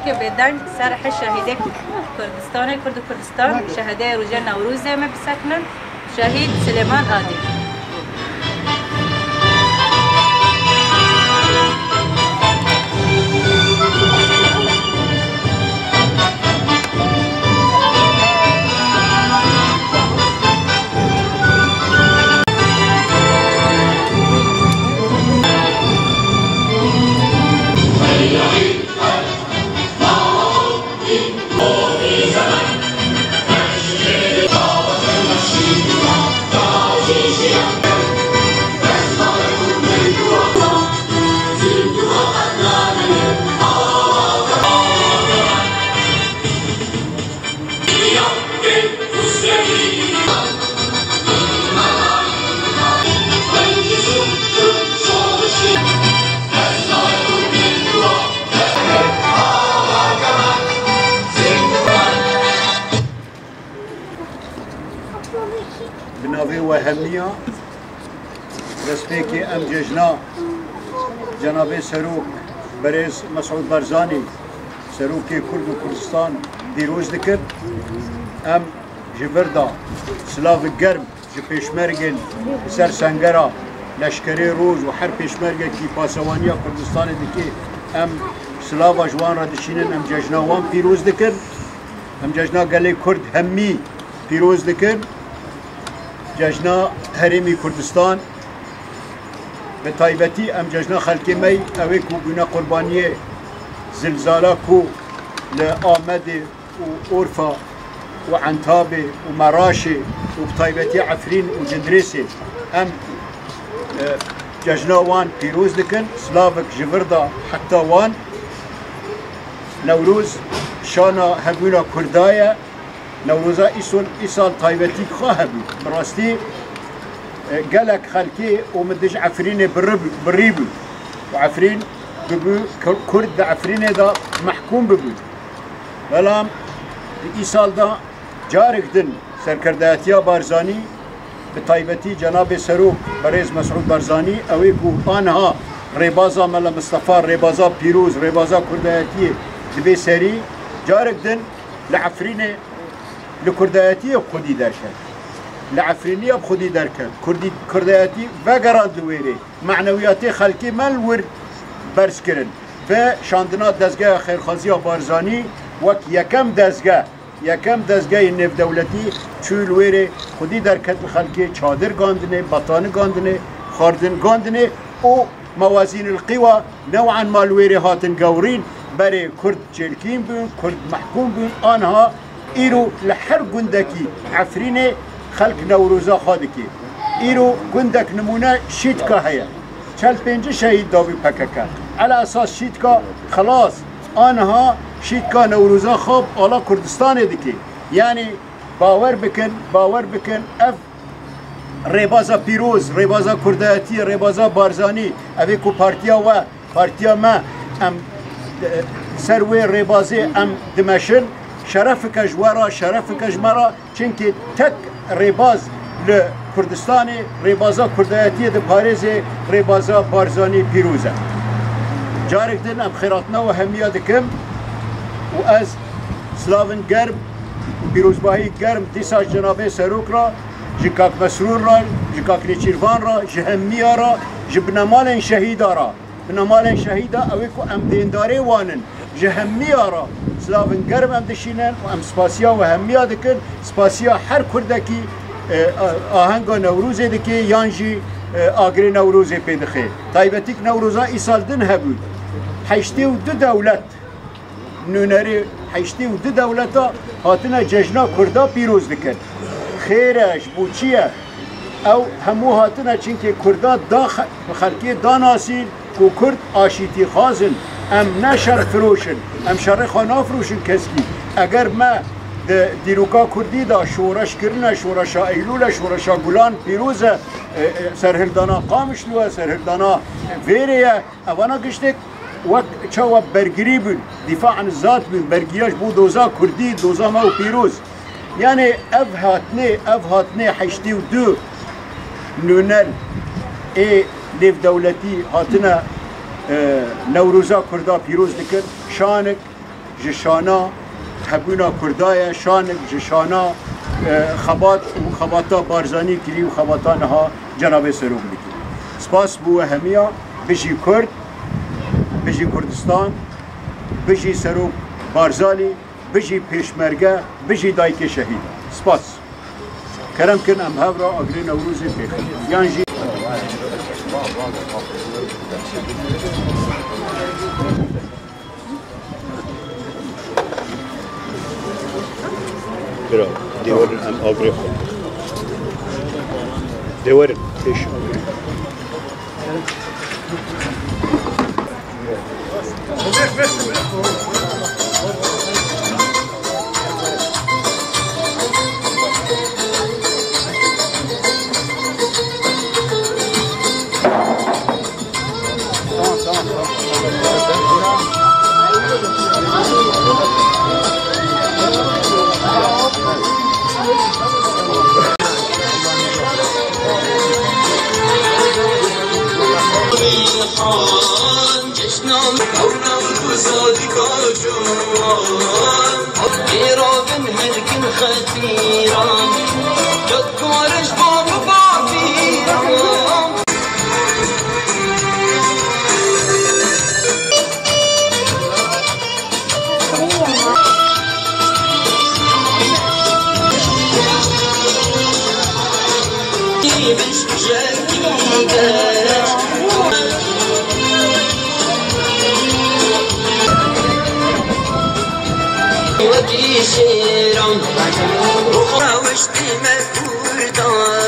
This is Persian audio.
که بدن سرح شهیده کردستان کرد و کردستان شهده روز نوروز ما بسکنن شهید سلیمان عادل. بناوی وهمیا رسپیکی ام ججنا جناب سروک برز مسعود برزانی سروک کرد و کردستان دیروز دکر ام جبردا سلاف گرم جه پیشمرگن سر سنگرا لشکری روز و هر پیشمرگه کی پاسوانیا کردستان دکی ام سلاف جوان را دشینن ام ججنا وان پیروز دکر ام ججنا گلی کرد همی پیروز دکر جشنا هرمی کردستان به تایبتی ام جشنا خلکی می اوی کو بنا قربانیه زلزالا کو لآمد و عرفا و عنتابه و مراشه و بتایبتی عفرین و جدرسه ام جشنا وان پیروز دکن سلاوک جوردا حتی وان نوروز شانا هبونا کردایه نوروزا ایسال تایبتی خواه بود براستی گلک خلکی اومدش عفرین بری بود و عفرین ببو کرد عفرین دا محکوم بود بلام ایسال دا جارک دن سرکرداتیا بارزانی به تایبتی جناب سروک برز مسعود بارزانی اوی کو آنها ریبازا ملا مصطفى ریبازا پیروز ریبازا کرداتی دبی سری جارک دن لعفرین لكردياتي بخدي دركن لعفرينية بخدي دركن كردياتي وقران دويري معنوياتي خلقي مال ورد برسكرن فشاندنا دزگاه خيرخازية بارزاني وك يكم دزگاه النف دولتي چول ويري خدي دركن خلقي چادر گاندنه بطان گاندنه خاردن گاندنه او موازين القوى نوعا ما الويري هاتن قورين بري كرد چلكين بون كرد محكوم بون آنها ایرو لحر گندکی عفرینه خلق نوروزا خادکی ایرو گندک نمونه شیدکا هیا 45 شهید داوی پککه على اساس شیدکا خلاص آنها شیدکا نوروزا خواب آلا کردستان دکی یعنی باور بکن اف ریبازا پیروز ریبازا کردایتی ریبازا بارزانی اوی کو پارتیا ما ام سروی ریبازی ام دمشن شرفك جوارا شرفك جمرا چونكي تك ريباز لكردستاني ريبازا كردياتي دي باريزي ريبازا بارزاني بيروزا جارك دن ام خيراتنا وهمية دكم واز سلافن قرب بيروزباهي قرب ديسا جنابي سروك را جكاك مسرور را جكاك نيچيروان را جهمية را جبنمال شهيدا را بنمال شهيدا اويكو ام دينداري وانن جهمية را سلافن قرب ام دشينن و ام سپاسيا و هميا دكن سپاسيا هر كردكي آهنگا نوروزه دكي يانجي آگري نوروزه پیدخه تایبتیک نوروزا ایسال دن هبود 82 دولت نونری 82 دولتا هاتنا جشنا کردا پیروز دکن خیرش بوچیه او همو هاتنا چنکه کردا دا خلقی داناسین کو کرد آشیتی خازن ام نشر فروشن ام شر خانا فروشن کسکی اگر ما دیروکا کردی دا شورش کرنه شورشا ایلول شورشا گلان پیروز سرهلدانا قامشلوه سرهلدانا ویریه اوانا گشتک وقت چاوا برگری بود دفاع عن الذات بود برگریاش بود دوزا کردی دوزا ما و پیروز یعنی اف هاتنه 82 نونل ای لیف دولتی هاتنه نوروزا کردا پیروز دکر شانک جشانا هبونا کردای شانک جشانا خبات و خباتا بارزانی کری و خباتا نها جناب سروک بکی سپاس بو همیا بجی کرد بجی کردستان بجی سروک بارزالی بجی پیشمرگه بجی دایک شهید سپاس کرم کن ام هاورا اگری نوروز بخیر یانجی برا دیورن ام آگری خود دیورن پیش شیران روشتی مکوردان